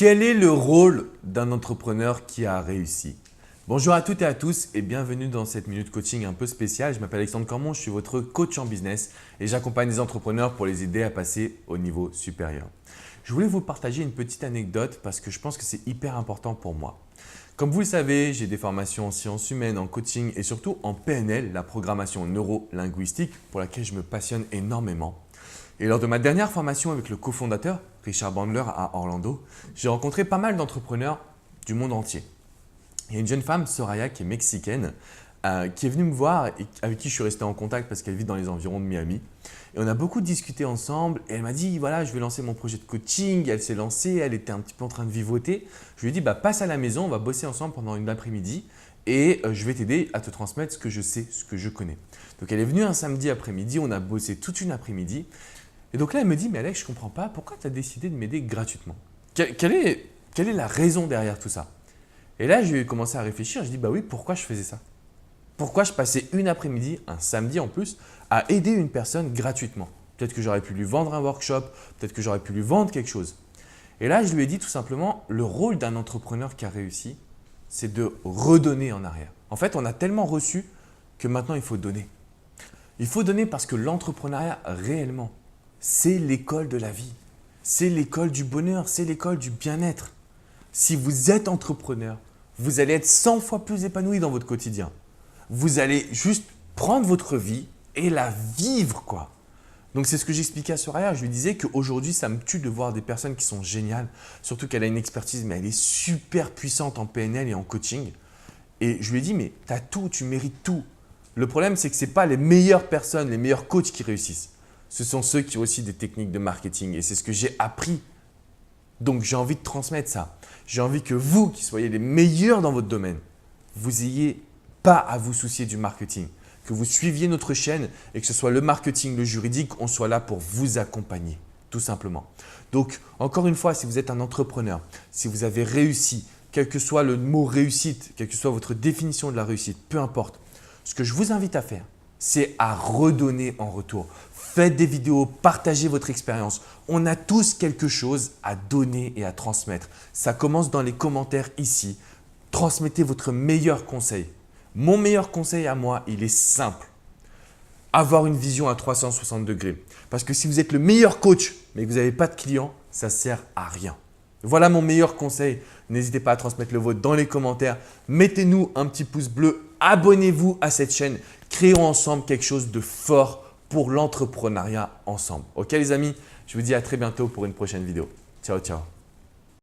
Quel est le rôle d'un entrepreneur qui a réussi? Bonjour à toutes et à tous et bienvenue dans cette minute coaching un peu spéciale. Je m'appelle Alexandre Cormon, je suis votre coach en business et j'accompagne les entrepreneurs pour les aider à passer au niveau supérieur. Je voulais vous partager une petite anecdote parce que je pense que c'est hyper important pour moi. Comme vous le savez, j'ai des formations en sciences humaines, en coaching et surtout en PNL, la programmation neuro-linguistique pour laquelle je me passionne énormément. Et lors de ma dernière formation avec le cofondateur, Richard Bandler à Orlando, j'ai rencontré pas mal d'entrepreneurs du monde entier. Il y a une jeune femme, Soraya, qui est mexicaine, qui est venue me voir et avec qui je suis resté en contact parce qu'elle vit dans les environs de Miami. Et on a beaucoup discuté ensemble et elle m'a dit, voilà, je vais lancer mon projet de coaching. Elle s'est lancée, elle était un petit peu en train de vivoter. Je lui ai dit, passe à la maison, on va bosser ensemble pendant une après-midi et je vais t'aider à te transmettre ce que je sais, ce que je connais. Donc elle est venue un samedi après-midi, on a bossé toute une après-midi. Et donc là, elle me dit, mais Alex, je ne comprends pas, pourquoi tu as décidé de m'aider gratuitement? Quelle est la raison derrière tout ça? Et là, je vais commencer à réfléchir, je dis, bah oui, pourquoi je faisais ça? Pourquoi je passais une après-midi, un samedi en plus, à aider une personne gratuitement? Peut-être que j'aurais pu lui vendre un workshop, peut-être que j'aurais pu lui vendre quelque chose. Et là, je lui ai dit tout simplement, le rôle d'un entrepreneur qui a réussi, c'est de redonner en arrière. En fait, on a tellement reçu que maintenant, il faut donner. Il faut donner parce que l'entrepreneuriat, réellement, c'est l'école de la vie. C'est l'école du bonheur, c'est l'école du bien-être. Si vous êtes entrepreneur, vous allez être 100 fois plus épanoui dans votre quotidien. Vous allez juste prendre votre vie et la vivre, quoi. Donc, c'est ce que j'expliquais à Soraya. Je lui disais qu'aujourd'hui, ça me tue de voir des personnes qui sont géniales, surtout qu'elle a une expertise, mais elle est super puissante en PNL et en coaching. Et je lui ai dit, mais tu as tout, tu mérites tout. Le problème, c'est que ce n'est pas les meilleures personnes, les meilleurs coachs qui réussissent. Ce sont ceux qui ont aussi des techniques de marketing et c'est ce que j'ai appris. Donc, j'ai envie de transmettre ça. J'ai envie que vous, qui soyez les meilleurs dans votre domaine, vous n'ayez pas à vous soucier du marketing. Que vous suiviez notre chaîne et que ce soit le marketing, le juridique, on soit là pour vous accompagner, tout simplement. Donc, encore une fois, si vous êtes un entrepreneur, si vous avez réussi, quel que soit le mot réussite, quelle que soit votre définition de la réussite, peu importe, ce que je vous invite à faire, c'est à redonner en retour. Faites des vidéos, partagez votre expérience. On a tous quelque chose à donner et à transmettre. Ça commence dans les commentaires ici. Transmettez votre meilleur conseil. Mon meilleur conseil à moi, il est simple. Avoir une vision à 360 degrés. Parce que si vous êtes le meilleur coach, mais que vous n'avez pas de clients, ça ne sert à rien. Voilà mon meilleur conseil. N'hésitez pas à transmettre le vôtre dans les commentaires. Mettez-nous un petit pouce bleu. Abonnez-vous à cette chaîne. Créons ensemble quelque chose de fort pour l'entrepreneuriat ensemble. Ok les amis, je vous dis à très bientôt pour une prochaine vidéo. Ciao, ciao.